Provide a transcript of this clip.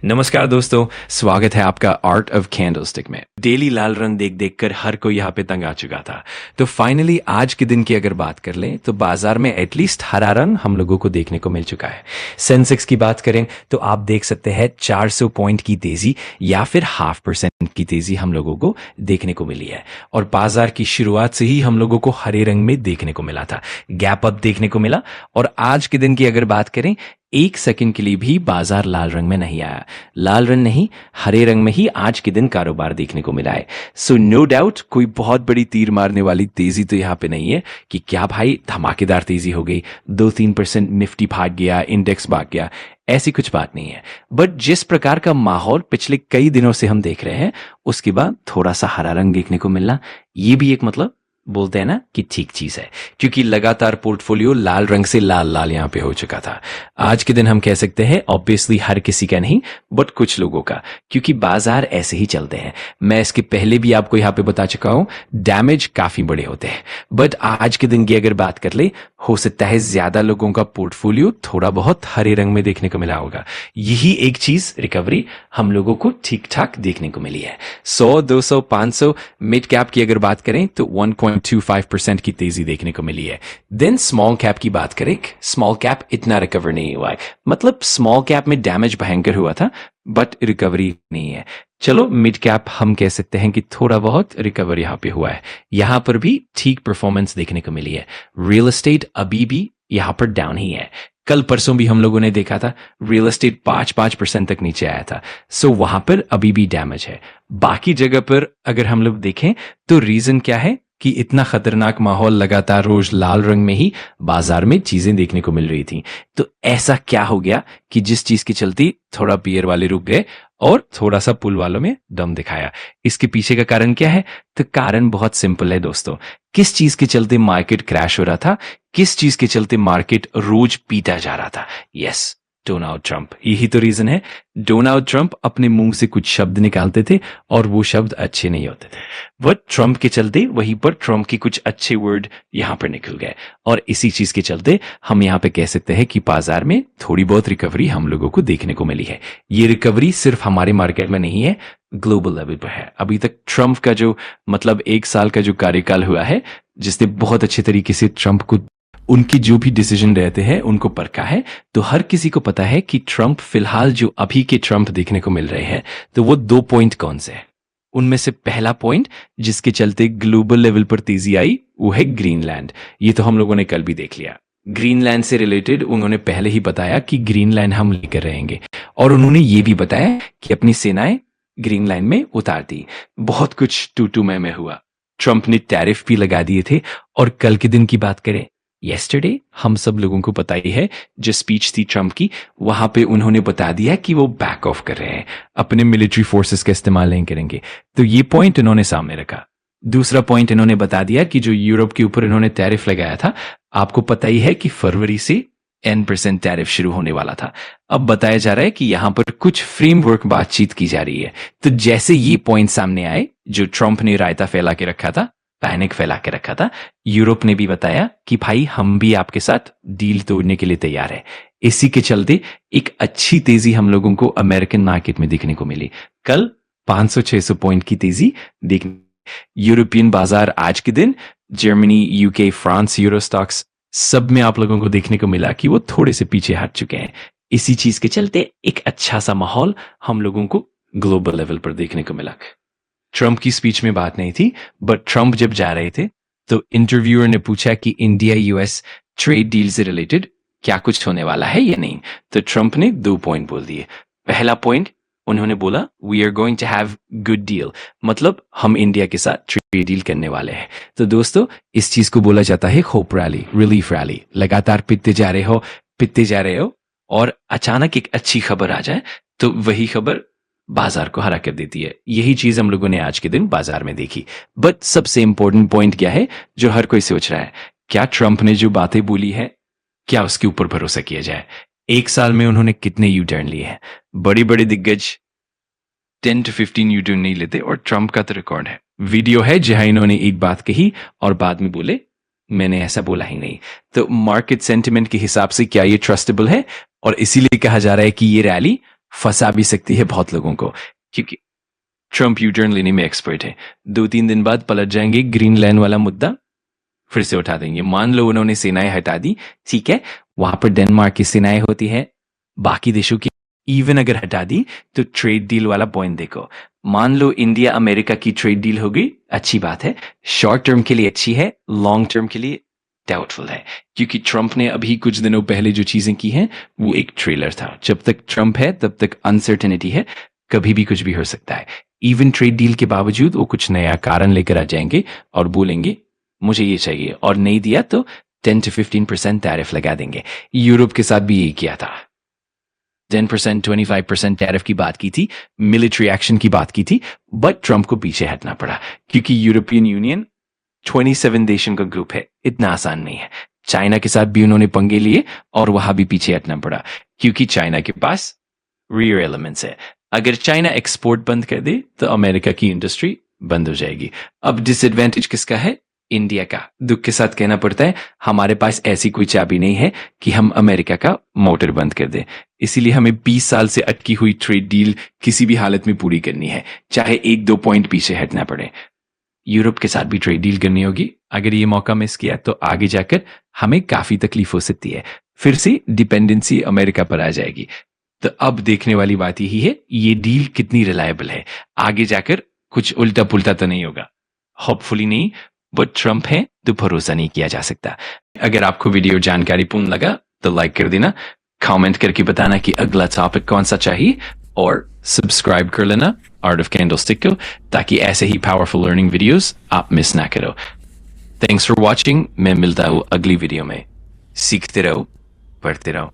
नमस्कार दोस्तों, स्वागत है आपका आर्ट ऑफ कैंडलस्टिक में। डेली लाल रंग देख देख कर हर कोई यहाँ पे तंग आ चुका था। तो फाइनली आज के दिन की अगर बात कर लें तो बाजार में एटलीस्ट हरा रंग हम लोगों को देखने को मिल चुका है। सेंसेक्स की बात करें तो आप देख सकते हैं 400 पॉइंट की तेजी या फिर 0.5% की तेजी हम लोगों को देखने को मिली है। और बाजार की शुरुआत से ही हम लोगों को हरे रंग में देखने को मिला था, गैप अप देखने को मिला। और आज के दिन की अगर बात करें, एक सेकंड के लिए भी बाजार लाल रंग में नहीं आया। लाल रंग नहीं, हरे रंग में ही आज के दिन कारोबार देखने को मिला है। सो नो डाउट कोई बहुत बड़ी तीर मारने वाली तेजी तो यहाँ पे नहीं है कि क्या भाई धमाकेदार तेजी हो गई, 2-3% निफ्टी भाग गया, इंडेक्स भाग गया, ऐसी कुछ बात नहीं है। बट जिस प्रकार का माहौल पिछले कई दिनों से हम देख रहे हैं, उसके बाद थोड़ा सा हरा रंग देखने को मिलना, ये भी एक मतलब बोलते हैं ना कि ठीक चीज है, क्योंकि लगातार पोर्टफोलियो लाल रंग से लाल लाल यहां पे हो चुका था। आज के दिन हम कह सकते हैं ऑब्वियसली हर किसी का नहीं बट कुछ लोगों का, क्योंकि बाजार ऐसे ही चलते हैं। मैं इसके पहले भी आपको यहां पे बता चुका हूं, डैमेज काफी बड़े होते हैं। बट आज के दिन की अगर बात कर ले, हो सकता है ज्यादा लोगों का पोर्टफोलियो थोड़ा बहुत हरे रंग में देखने को मिला होगा। यही एक चीज रिकवरी हम लोगों को ठीक ठाक देखने को मिली है। 100, 200, 500 मिड कैप की अगर बात करें तो 1.25% की तेजी देखने को मिली है। देन स्मॉल कैप की बात करें, स्मॉल कैप इतना रिकवर नहीं हुआ है। मतलब स्मॉल कैप में डैमेज भयंकर हुआ था बट रिकवरी नहीं है। चलो मिड कैप हम कह सकते हैं कि थोड़ा बहुत रिकवर यहां पे हुआ है। यहां पर भी ठीक परफॉर्मेंस देखने को मिली है। रियल एस्टेट अभी भी यहां पर डाउन ही है। कल परसों भी हम लोगों ने देखा था रियल एस्टेट 5% तक नीचे आया था। सो वहां पर अभी भी डैमेज है। बाकी जगह पर अगर हम लोग देखें तो रीजन क्या है कि इतना खतरनाक माहौल लगातार रोज लाल रंग में ही बाजार में चीजें देखने को मिल रही थी। तो ऐसा क्या हो गया कि जिस चीज की चलती थोड़ा पियर वाले रुक गए और थोड़ा सा पुल वालों में दम दिखाया? इसके पीछे का कारण क्या है? तो कारण बहुत सिंपल है दोस्तों। किस चीज के चलते मार्केट क्रैश हो रहा था, किस चीज के चलते मार्केट रोज पीटा जा रहा था? Yes, Donald Trump. यही तो रीजन है। डोनाल्ड ट्रंप अपने मुंह से कुछ शब्द निकालते थे और वो शब्द अच्छे नहीं होते थे, बट ट्रंप के चलते वहीं पर ट्रंप के कुछ अच्छे वर्ड यहां पर निकल गए। और इसी चीज के चलते हम यहां पे कह सकते हैं कि बाजार में थोड़ी बहुत रिकवरी हम लोगों को देखने को मिली है। ये रिकवरी सिर्फ हमारे मार्केट में नहीं है, ग्लोबल लेवल पर है। अभी तक ट्रंप का जो मतलब 1 साल का जो कार्यकाल हुआ है, जिसने बहुत अच्छे तरीके से ट्रंप को उनकी जो भी डिसीजन रहते हैं उनको परखा है, तो हर किसी को पता है कि ट्रंप फिलहाल जो अभी के ट्रंप देखने को मिल रहे हैं, तो वो 2 पॉइंट कौन से हैं? उनमें से पहला पॉइंट जिसके चलते ग्लोबल लेवल पर तेजी आई वो है ग्रीनलैंड। ये तो हम लोगों ने कल भी देख लिया। ग्रीनलैंड से रिलेटेड उन्होंने पहले ही बताया कि ग्रीनलैंड हम लेकर रहेंगे, और उन्होंने ये भी बताया कि अपनी सेनाएं ग्रीनलैंड में उतार दी। बहुत कुछ टू में हुआ। ट्रंप ने टैरिफ भी लगा दिए थे। और कल के दिन की बात करें, येस्टरडे हम सब लोगों को पता ही है जो स्पीच थी ट्रंप की, वहां पे उन्होंने बता दिया कि वो बैक ऑफ कर रहे हैं, अपने मिलिट्री फोर्सेस का इस्तेमाल नहीं करेंगे। तो ये पॉइंट इन्होंने सामने रखा। दूसरा पॉइंट इन्होंने बता दिया कि जो यूरोप के ऊपर इन्होंने टैरिफ लगाया था, आपको पता ही है कि फरवरी से 10% टैरिफ शुरू होने वाला था। अब बताया जा रहा है कि यहां पर कुछ फ्रेमवर्क बातचीत की जा रही है। तो जैसे ये पॉइंट सामने आए, जो ट्रंप ने रायता फैला के रखा था, पैनिक फैला के रखा था, यूरोप ने भी बताया कि भाई हम भी आपके साथ डील तोड़ने के लिए तैयार है। इसी के चलते एक अच्छी तेजी हम लोगों को अमेरिकन मार्केट में देखने को मिली। कल 500-600 पॉइंट की तेजी देखने। यूरोपियन बाजार आज के दिन Germany, UK, France, euro stocks सब में आप लोगों को देखने को मिला कि वो थोड़े से पीछे हट चुके हैं। इसी चीज के चलते एक अच्छा सा माहौल हम लोगों को ग्लोबल लेवल पर देखने को मिला। ट्रंप की स्पीच में बात नहीं थी, बट ट्रंप जब जा रहे थे तो इंटरव्यूअर ने पूछा कि इंडिया यूएस ट्रेड डील से रिलेटेड क्या कुछ होने वाला है या नहीं। तो ट्रंप ने 2 पॉइंट बोल दिए। पहला पॉइंट उन्होंने बोला, we are going to have good deal, मतलब हम इंडिया के साथ ट्रेड डील करने वाले हैं। तो दोस्तों, इस चीज को बोला जाता है होप रैली, रिलीफ रैली। लगातार पिटते जा रहे हो और अचानक एक अच्छी खबर आ जाए तो वही खबर बाजार को हरा कर देती है। यही चीज हम लोगों ने आज के दिन बाजार में देखी। बट सबसे इंपॉर्टेंट पॉइंट क्या है जो हर कोई सोच रहा है, क्या ट्रंप ने जो बातें बोली है क्या उसके ऊपर भरोसा किया जाए? 1 साल में उन्होंने कितने यू टर्न लिए हैं? बड़े बड़े दिग्गज 10 to 15 यू टर्न नहीं लेते, और ट्रंप का तो रिकॉर्ड है। वीडियो है जहां इन्होंने एक बात कही और बाद में बोले मैंने ऐसा बोला ही नहीं। तो मार्केट सेंटिमेंट के हिसाब से क्या ये ट्रस्टेबल है? और इसीलिए कहा जा रहा है कि ये रैली फंसा भी सकती है बहुत लोगों को, क्योंकि ट्रम्प यू टर्न लेने में एक्सपर्ट है। 2-3 दिन बाद पलट जाएंगे, ग्रीनलैंड वाला मुद्दा फिर से उठा देंगे। मान लो उन्होंने सेनाएं हटा दी, ठीक है, वहां पर डेनमार्क की सेनाएं होती है, बाकी देशों की इवन अगर हटा दी तो ट्रेड डील वाला पॉइंट देखो। मान लो इंडिया अमेरिका की ट्रेड डील हो गई, अच्छी बात है, शॉर्ट टर्म के लिए अच्छी है, लॉन्ग टर्म के लिए डाउटफुल है, क्योंकि ट्रंप ने अभी कुछ दिनों पहले जो चीजें की हैं वो एक ट्रेलर था। जब तक ट्रंप है तब तक अनसर्टेनिटी है, कभी भी कुछ भी हो सकता है। इवन ट्रेड डील के बावजूद वो कुछ नया कारण लेकर आ जाएंगे और बोलेंगे मुझे ये चाहिए, और नहीं दिया तो 10 to 15% टैरिफ लगा देंगे। यूरोप के साथ भी यही किया था, 10% 25% टैरिफ की बात की थी, मिलिट्री एक्शन की बात की थी, बट ट्रंप को पीछे हटना पड़ा, क्योंकि यूरोपियन यूनियन 27 देशों का ग्रुप है, इतना आसान नहीं है। चाइना के साथ भी उन्होंने पंगे लिए और वहां भी पीछे हटना पड़ा, क्योंकि चाइना के पास रियर एलिमेंट्स है। अगर चाइना एक्सपोर्ट बंद कर दे तो अमेरिका की इंडस्ट्री बंद हो जाएगी। अब डिसएडवांटेज किसका है? इंडिया का। दुख के साथ कहना पड़ता है, हमारे पास ऐसी कोई चाबी नहीं है कि हम अमेरिका का मोटर बंद कर दें। इसीलिए हमें 20 साल से अटकी हुई ट्रेड डील किसी भी हालत में पूरी करनी है, चाहे 1-2 पॉइंट पीछे हटना पड़े। यूरोप के साथ भी ट्रेड डील करनी होगी। अगर ये मौका मिस किया तो आगे जाकर हमें काफी तकलीफ हो सकती है, फिर से डिपेंडेंसी अमेरिका पर आ जाएगी। तो अब देखने वाली बात यही है, ये डील कितनी रिलायबल है, आगे जाकर कुछ उल्टा पुल्टा तो नहीं होगा। होपफुली नहीं, बट ट्रंप है तो भरोसा नहीं किया जा सकता। अगर आपको वीडियो जानकारीपूर्ण लगा तो लाइक कर देना, कमेंट करके बताना कि अगला टॉपिक कौन सा चाहिए, और सब्सक्राइब कर लेना आर्ट ऑफ कैंडलस्टिक को, ताकि ऐसे ही पावरफुल लर्निंग वीडियोस आप मिस ना करो। Thanks for watching. मैं मिलता हूँ अगली वीडियो में। सीखते रहो, पढ़ते रहो।